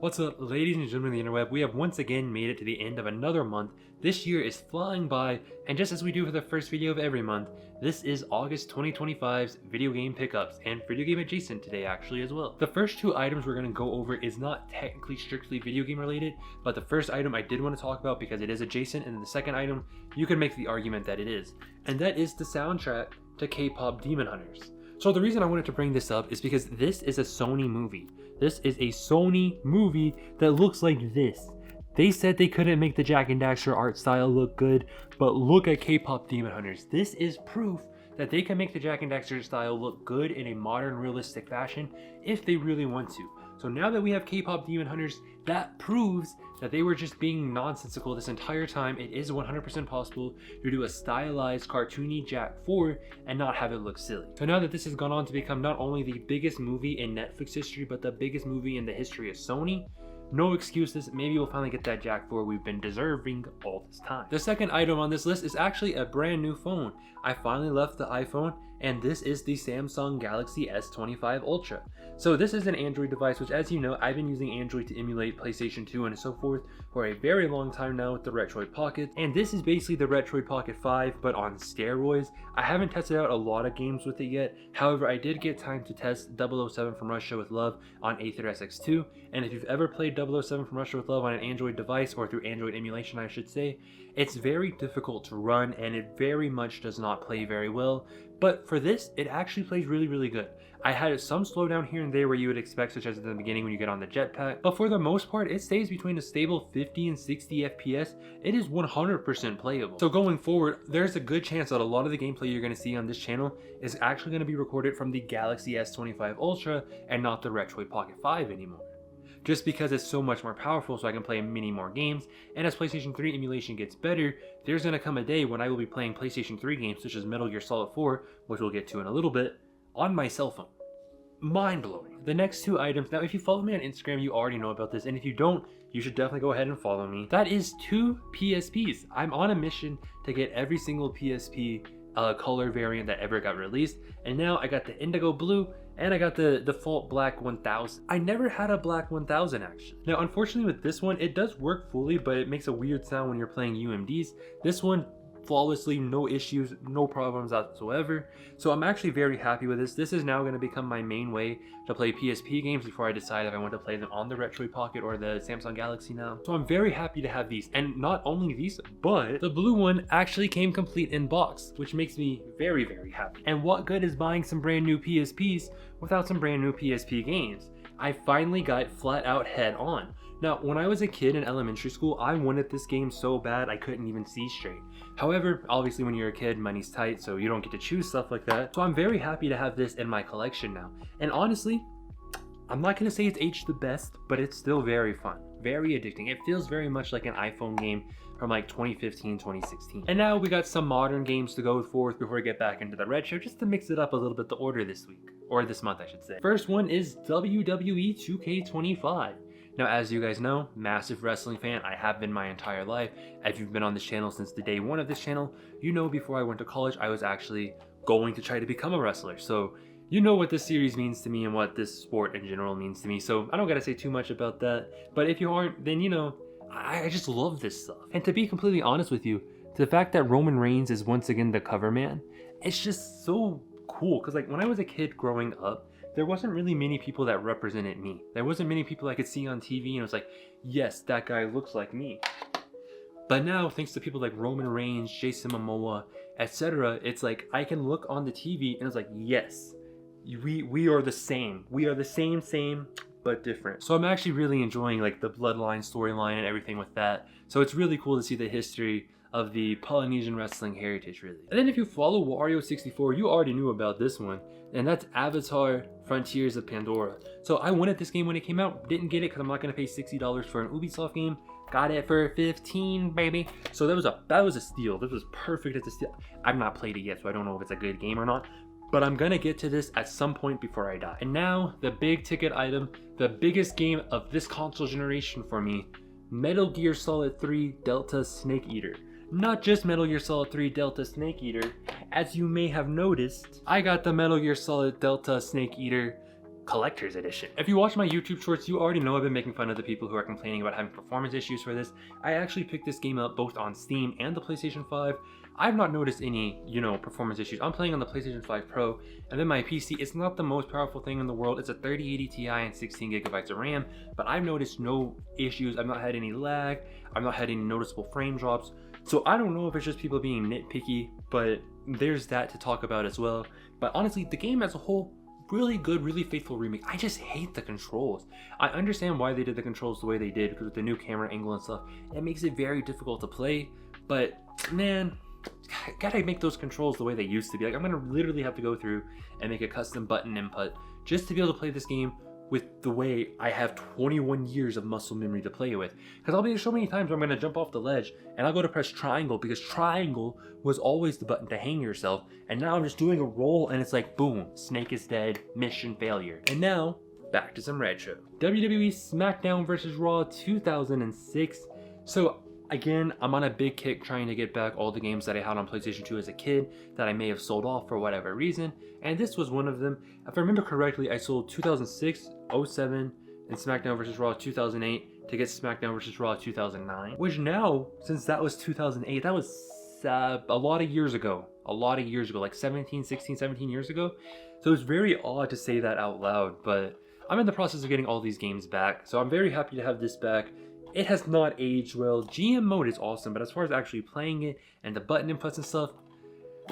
What's up, ladies and gentlemen of the interweb? We have once again made it to the end of another month. This year is flying by, and just as we do for the first video of every month, this is August 2025's video game pickups and video game adjacent today actually as well. The first two items we're going to go over is not technically strictly video game related, but the first item I did want to talk about because it is adjacent, and the second item you can make the argument that it is, and that is the soundtrack to K-pop Demon Hunters. So the reason I wanted to bring this up is because this is a Sony movie. This is a Sony movie that looks like this. They said they couldn't make the Jak and Daxter art style look good, but look at K-pop Demon Hunters. This is proof that they can make the Jak and Daxter style look good in a modern, realistic fashion if they really want to. So now that we have K-pop Demon Hunters, that proves that they were just being nonsensical this entire time. It is 100% possible to do a stylized, cartoony Jak 4 and not have it look silly. So now that this has gone on to become not only the biggest movie in Netflix history, but the biggest movie in the history of Sony, no excuses, maybe we'll finally get that Jak 4 we've been deserving all this time. The second item on this list is actually a brand new phone. I finally left the iPhone, and this is the Samsung Galaxy S25 Ultra. So this is an Android device, which, as you know, I've been using Android to emulate PlayStation 2 and so forth for a very long time now with the Retroid Pocket. And this is basically the Retroid Pocket 5, but on steroids. I haven't tested out a lot of games with it yet. However, I did get time to test 007 from Russia with Love on Aether SX2. And if you've ever played 007 from Russia with Love on an Android device, or through Android emulation I should say, it's very difficult to run and it very much does not play very well. But for this, it actually plays really good. I had some slowdown here and there where you would expect, such as at the beginning when you get on the jetpack, but for the most part, it stays between a stable 50 and 60 FPS. It is 100% playable. So going forward, there's a good chance that a lot of the gameplay you're going to see on this channel is actually going to be recorded from the Galaxy S25 Ultra and not the Retroid Pocket 5 anymore. Just because it's so much more powerful, so I can play many more games, and as PlayStation 3 emulation gets better, there's going to come a day when I will be playing PlayStation 3 games such as Metal Gear Solid 4, which we'll get to in a little bit, on my cell phone. Mind-blowing. The next two items, now if you follow me on Instagram, you already know about this, and if you don't, you should definitely go ahead and follow me. That is two PSPs. I'm on a mission to get every single PSP color variant that ever got released, and now I got the indigo blue and I got the default black 1000. I never had a black 1000 actually. Now unfortunately with this one, it does work fully, but it makes a weird sound when you're playing UMDs. This one flawlessly, no issues, no problems whatsoever. So I'm actually very happy with this. This is now going to become my main way to play PSP games before I decide if I want to play them on the Retroid Pocket or the Samsung Galaxy now. So I'm very happy to have these, and not only these, but the blue one actually came complete in box, which makes me very happy. And what good is buying some brand new PSPs without some brand new PSP games? I finally got Flat Out Head On. Now, when I was a kid in elementary school, I wanted this game so bad I couldn't even see straight. However, obviously when you're a kid, money's tight, so you don't get to choose stuff like that. So I'm very happy to have this in my collection now. And honestly, I'm not gonna say it's aged the best, but it's still very fun, very addicting. It feels very much like an iPhone game from like 2015, 2016. And now we got some modern games to go forth before we get back into the retro, just to mix it up a little bit, the order this week, or this month I should say. First one is WWE 2K25. Now, as you guys know, massive wrestling fan, I have been my entire life. If you've been on this channel since the day one of this channel, you know before I went to college, I was actually going to try to become a wrestler. So you know what this series means to me and what this sport in general means to me. So I don't gotta say too much about that. But if you aren't, then you know, I just love this stuff. And to be completely honest with you, the fact that Roman Reigns is once again the cover man, it's just so cool. Because like when I was a kid growing up, there wasn't really many people that represented me. There wasn't many people I could see on TV and it was like, yes, that guy looks like me. But now, thanks to people like Roman Reigns, Jason Momoa, etc., it's like I can look on the TV and it's like, yes, we are the same. We are the same, but different. So I'm actually really enjoying like the Bloodline storyline and everything with that. So it's really cool to see the history of the Polynesian wrestling heritage, really. And then if you follow Wario64, you already knew about this one, and that's Avatar Frontiers of Pandora. So I wanted this game when it came out, didn't get it because I'm not going to pay $60 for an Ubisoft game. Got it for 15, baby. So that was a steal. This was perfect as a steal. I've not played it yet, so I don't know if it's a good game or not, but I'm gonna get to this at some point before I die. And now, the big ticket item, the biggest game of this console generation for me, Metal Gear Solid 3 Delta Snake Eater. Not just Metal Gear Solid 3 Delta Snake Eater. As you may have noticed, I got the Metal Gear Solid Delta Snake Eater collector's edition. If you watch my YouTube shorts, you already know I've been making fun of the people who are complaining about having performance issues for this. I actually picked this game up both on Steam and the PlayStation 5. I've not noticed any, performance issues. I'm playing on the PlayStation 5 Pro, and then my PC, it's not the most powerful thing in the world. It's a 3080 Ti and 16 gigabytes of RAM, but I've noticed no issues. I've not had any lag. I've not had any noticeable frame drops. So I don't know if it's just people being nitpicky, but there's that to talk about as well. But honestly, the game as a whole, really good, really faithful remake. I just hate the controls. I understand why they did the controls the way they did, because with the new camera angle and stuff, it makes it very difficult to play. But man, gotta make those controls the way they used to be. Like, I'm gonna literally have to go through and make a custom button input just to be able to play this game with the way I have 21 years of muscle memory to play with. Because I'll be so many times where I'm gonna jump off the ledge and I'll go to press triangle, because triangle was always the button to hang yourself, and now I'm just doing a roll and it's like boom, Snake is dead, mission failure. And now back to some retro. WWE SmackDown vs. Raw 2006. So again, I'm on a big kick trying to get back all the games that I had on PlayStation 2 as a kid that I may have sold off for whatever reason, and this was one of them. If I remember correctly, I sold 2006, 07, and SmackDown vs. Raw 2008 to get SmackDown vs. Raw 2009, which now, since that was 2008, that was a lot of years ago, like 17 years ago. So it's very odd to say that out loud, but I'm in the process of getting all these games back, so I'm very happy to have this back. It has not aged well. GM mode is awesome, but as far as actually playing it and the button inputs and stuff,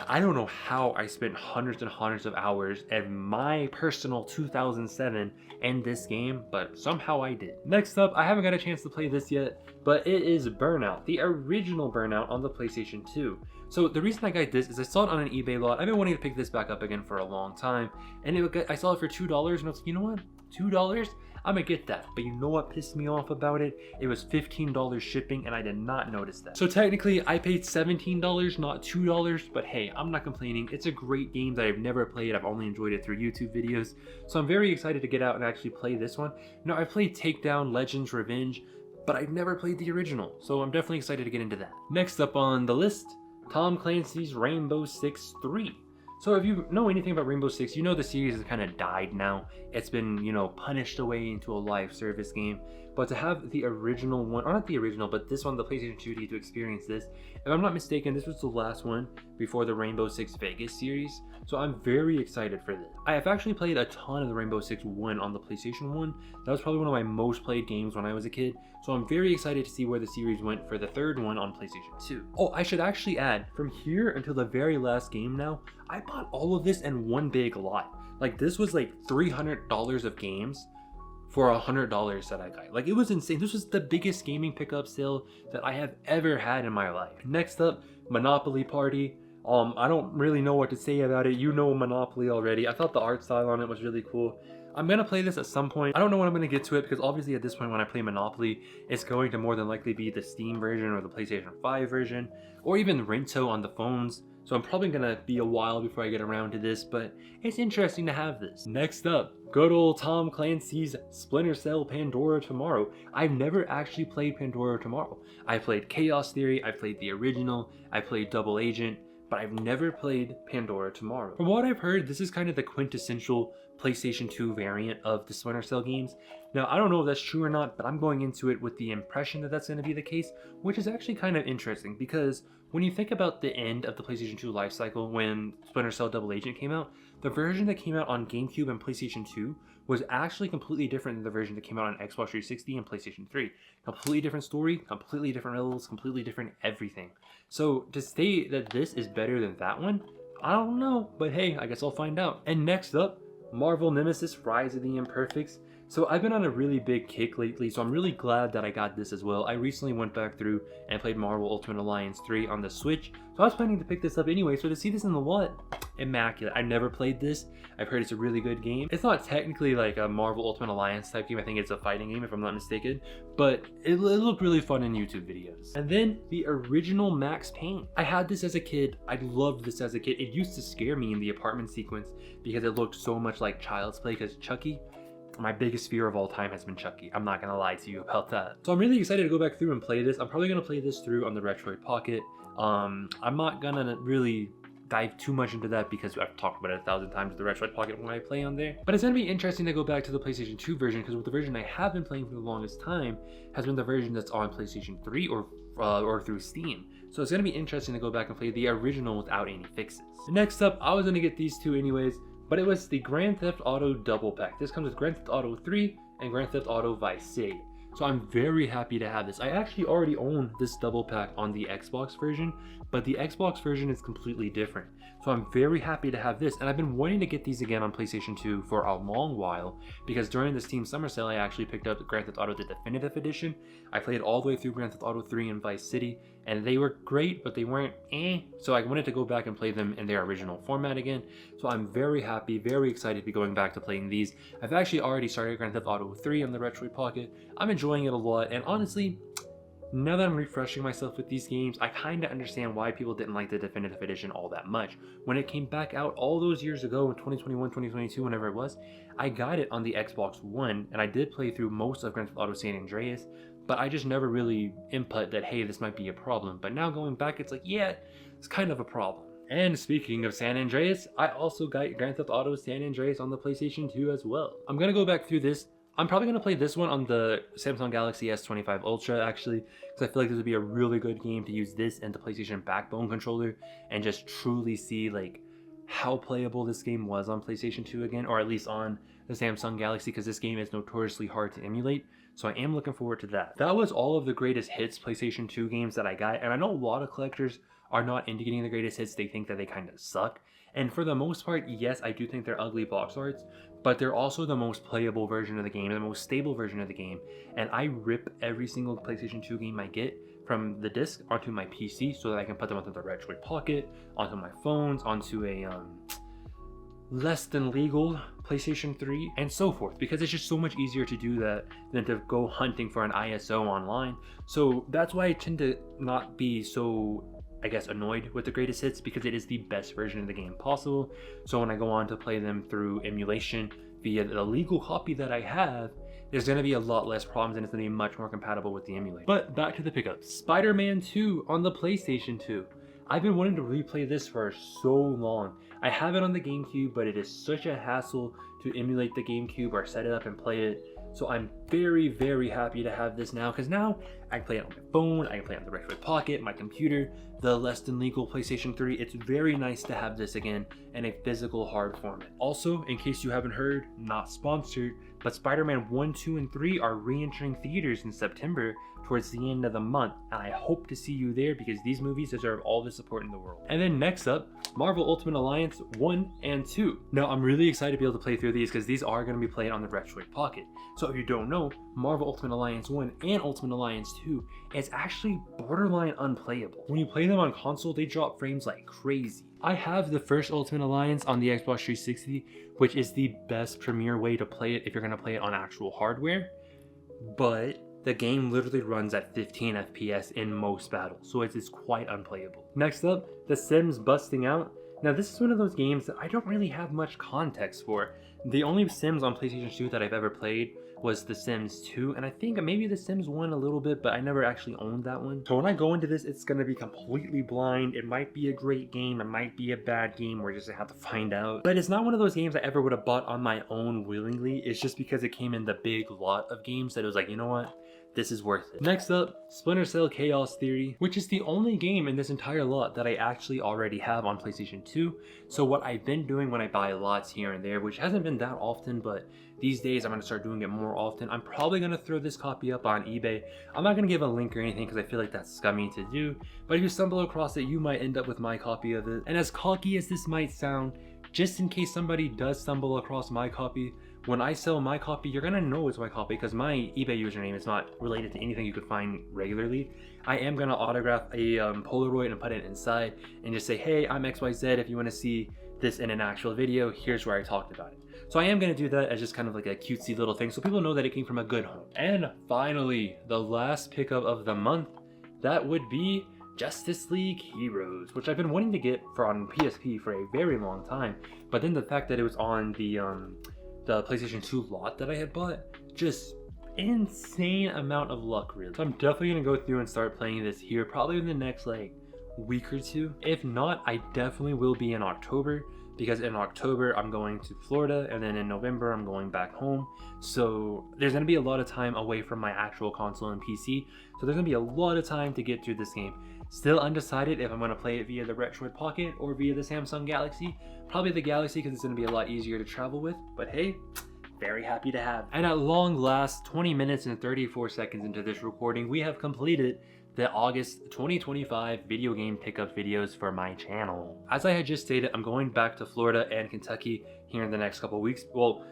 I don't know how I spent hundreds and hundreds of hours at my personal 2007 in this game, but somehow I did. Next up, I haven't got a chance to play this yet, but it is Burnout, the original Burnout on the PlayStation 2. So the reason I got this is I saw it on an eBay lot. I've been wanting to pick this back up again for a long time, and I saw it for $2, and I was like, you know what, $2? I'm gonna get that. But you know what pissed me off about it? It was $15 shipping, and I did not notice that. So technically I paid $17, not $2, but hey, I'm not complaining. It's a great game that I've never played. I've only enjoyed it through YouTube videos. So I'm very excited to get out and actually play this one. Now, I played Takedown, Legends, Revenge, but I've never played the original. So I'm definitely excited to get into that. Next up on the list, Tom Clancy's Rainbow Six 3. So if you know anything about Rainbow Six, you know the series has kind of died now. It's been, punished away into a live service game. But to have the original one, or not the original, but this one, the PlayStation 2 to experience this, if I'm not mistaken, this was the last one before the Rainbow Six Vegas series. So I'm very excited for this. I have actually played a ton of the Rainbow Six 1 on the PlayStation 1. That was probably one of my most played games when I was a kid. So I'm very excited to see where the series went for the third one on PlayStation 2. Oh, I should actually add, from here until the very last game now, I bought all of this in one big lot. Like, this was like $300 of games for $100 that I got. Like, it was insane. This was the biggest gaming pickup sale that I have ever had in my life. Next up, Monopoly Party. I don't really know what to say about it. You know Monopoly already. I thought the art style on it was really cool. I'm gonna play this at some point. I don't know when I'm gonna get to it, because obviously at this point when I play Monopoly, it's going to more than likely be the Steam version or the PlayStation 5 version, or even Rento on the phones. So I'm probably gonna be a while before I get around to this, but it's interesting to have this. Next up, good old Tom Clancy's Splinter Cell Pandora Tomorrow. I've never actually played Pandora Tomorrow. I played Chaos Theory, I played the original, I played Double Agent, but I've never played Pandora Tomorrow. From what I've heard, this is kind of the quintessential PlayStation 2 variant of the Splinter Cell games. Now, I don't know if that's true or not, but I'm going into it with the impression that that's going to be the case, which is actually kind of interesting, because when you think about the end of the PlayStation 2 life cycle when Splinter Cell Double Agent came out, the version that came out on GameCube and PlayStation 2 was actually completely different than the version that came out on Xbox 360 and PlayStation 3. Completely different story, completely different levels, completely different everything. So to say that this is better than that one, I don't know, but hey, I guess I'll find out. And next up, Marvel Nemesis Rise of the Imperfects. So I've been on a really big kick lately, so I'm really glad that I got this as well. I recently went back through and played Marvel Ultimate Alliance 3 on the Switch, so I was planning to pick this up anyway, so to see this in the wallet, immaculate. I've never played this. I've heard it's a really good game. It's not technically like a Marvel Ultimate Alliance type game. I think it's a fighting game if I'm not mistaken, but it looked really fun in YouTube videos. And then the original Max Payne. I had this as a kid. I loved this as a kid. It used to scare me in the apartment sequence because it looked so much like Child's Play, because Chucky, my biggest fear of all time has been Chucky. I'm not gonna lie to you about that. So I'm really excited to go back through and play this. I'm probably gonna play this through on the Retroid Pocket. I'm not gonna really dive too much into that because I've talked about it 1,000 times, the Retro Pocket when I play on there. But it's going to be interesting to go back to the PlayStation 2 version, because the version I have been playing for the longest time has been the version that's on PlayStation 3 or through Steam. So it's going to be interesting to go back and play the original without any fixes. Next up, I was going to get these two anyways, but it was the Grand Theft Auto Double Pack. This comes with Grand Theft Auto 3 and Grand Theft Auto Vice City. So I'm very happy to have this. I actually already own this double pack on the Xbox version, but the Xbox version is completely different. So I'm very happy to have this, and I've been wanting to get these again on PlayStation 2 for a long while, because during the Steam Summer Sale I actually picked up Grand Theft Auto the Definitive Edition. I played all the way through Grand Theft Auto 3 and Vice City, and they were great, but they weren't so I wanted to go back and play them in their original format again. So I'm very happy, very excited to be going back to playing these. I've actually already started Grand Theft Auto 3 on the Retroid Pocket. I'm enjoying it a lot, and honestly, now that I'm refreshing myself with these games, I kind of understand why people didn't like the Definitive Edition all that much. When it came back out all those years ago in 2021, 2022, whenever it was, I got it on the Xbox One, and I did play through most of Grand Theft Auto San Andreas, but I just never really input that, hey, this might be a problem. But now going back, it's like, yeah, it's kind of a problem. And speaking of San Andreas, I also got Grand Theft Auto San Andreas on the PlayStation 2 as well. I'm going to go back through this. I'm probably going to play this one on the Samsung Galaxy S25 Ultra, actually, because I feel like this would be a really good game to use this and the PlayStation Backbone controller and just truly see like how playable this game was on PlayStation 2 again, or at least on the Samsung Galaxy, because this game is notoriously hard to emulate. So I am looking forward to that. That was all of the greatest hits PlayStation 2 games that I got, and I know a lot of collectors are not into getting the greatest hits. They think that they kind of suck. And for the most part, yes, I do think they're ugly box arts, but they're also the most playable version of the game, the most stable version of the game. And I rip every single PlayStation 2 game I get from the disc onto my PC so that I can put them onto the Retroid Pocket, onto my phones, onto a less than legal PlayStation 3, and so forth, because it's just so much easier to do that than to go hunting for an ISO online. So that's why I tend to not be so, I guess, annoyed with the greatest hits, because it is the best version of the game possible. So when I go on to play them through emulation via the legal copy that I have, there's going to be a lot less problems, and it's going to be much more compatible with the emulator. But back to the pickups. Spider-Man 2 on the PlayStation 2. I've been wanting to replay this for so long. I have it on the GameCube, but it is such a hassle to emulate the GameCube or set it up and play it. So I'm very, very happy to have this now, because now I can play it on my phone, I can play it on the Retroid Pocket, my computer, the less than legal PlayStation 3. It's very nice to have this again in a physical hard format. Also, in case you haven't heard, not sponsored, but Spider-Man 1, 2, and 3 are re-entering theaters in September towards the end of the month, and I hope to see you there, because these movies deserve all the support in the world. And then next up, Marvel Ultimate Alliance 1 and 2. Now, I'm really excited to be able to play through these, because these are going to be played on the Retroid Pocket. So if you don't know, Marvel Ultimate Alliance 1 and Ultimate Alliance 2 is actually borderline unplayable. When you play them on console, they drop frames like crazy. I have the first Ultimate Alliance on the Xbox 360, which is the best premier way to play it if you're going to play it on actual hardware, but the game literally runs at 15 FPS in most battles, so it's quite unplayable. Next up, The Sims Busting Out. Now this is one of those games that I don't really have much context for. The only Sims on PlayStation 2 that I've ever played was The Sims 2, and I think maybe The Sims 1 a little bit, but I never actually owned that one. So when I go into this, it's going to be completely blind. It might be a great game, it might be a bad game, we're just going to have to find out. But it's not one of those games I ever would have bought on my own willingly. It's just because it came in the big lot of games that it was like, you know what? This is worth it. Next up, Splinter Cell Chaos Theory, which is the only game in this entire lot that I actually already have on PlayStation 2. So what I've been doing when I buy lots here and there, which hasn't been that often, but these days I'm going to start doing it more often. I'm probably going to throw this copy up on eBay. I'm not going to give a link or anything because I feel like that's scummy to do. But if you stumble across it, you might end up with my copy of it. And as cocky as this might sound, just in case somebody does stumble across my copy, when I sell my copy, you're gonna know it's my copy because my eBay username is not related to anything you could find regularly. I am gonna autograph a Polaroid and put it inside and just say, hey, I'm XYZ. If you want to see this in an actual video, here's where I talked about it. So I am gonna do that as just kind of like a cutesy little thing so people know that it came from a good home. And finally, the last pickup of the month, that would be Justice League Heroes, which I've been wanting to get on PSP for a very long time. But then the fact that it was on the PlayStation 2 lot that I had bought, just insane amount of luck, really. So I'm definitely gonna go through and start playing this here probably in the next like week or two. If not, I definitely will be in October, because in October I'm going to Florida, and then in November I'm going back home. So there's going to be a lot of time away from my actual console and PC, so there's going to be a lot of time to get through this game. Still undecided if I'm going to play it via the Retroid Pocket or via the Samsung Galaxy. Probably the Galaxy, because it's going to be a lot easier to travel with, but hey, very happy to have. And at long last, 20 minutes and 34 seconds into this recording, we have completed the August 2025 video game pickup videos for my channel. As I had just stated, I'm going back to Florida and Kentucky here in the next couple weeks. Well,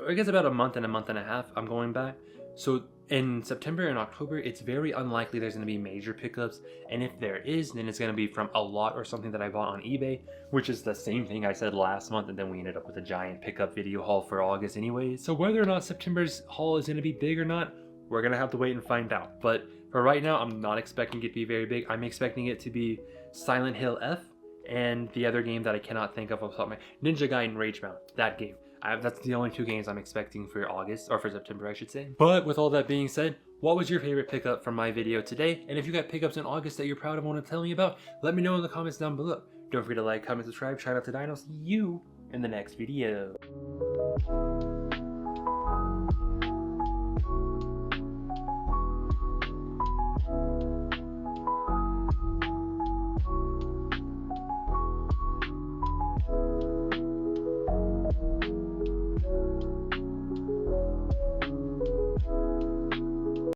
I guess about a month and a half I'm going back. So in September and October, it's very unlikely there's going to be major pickups, and if there is, then it's going to be from a lot or something that I bought on eBay, which is the same thing I said last month, and then we ended up with a giant pickup video haul for August anyways. So whether or not September's haul is going to be big or not, we're going to have to wait and find out. But for right now, I'm not expecting it to be very big. I'm expecting it to be Silent Hill F and the other game that I cannot think of off the top of my Ninja Gaiden Rage Mount, that game. That's the only two games I'm expecting for August, or for September I should say. But with all that being said, what was your favorite pickup from my video today? And if you got pickups in August that you're proud of and want to tell me about, let me know in the comments down below. Don't forget to like, comment, subscribe, shout out to Dino. See you in the next video.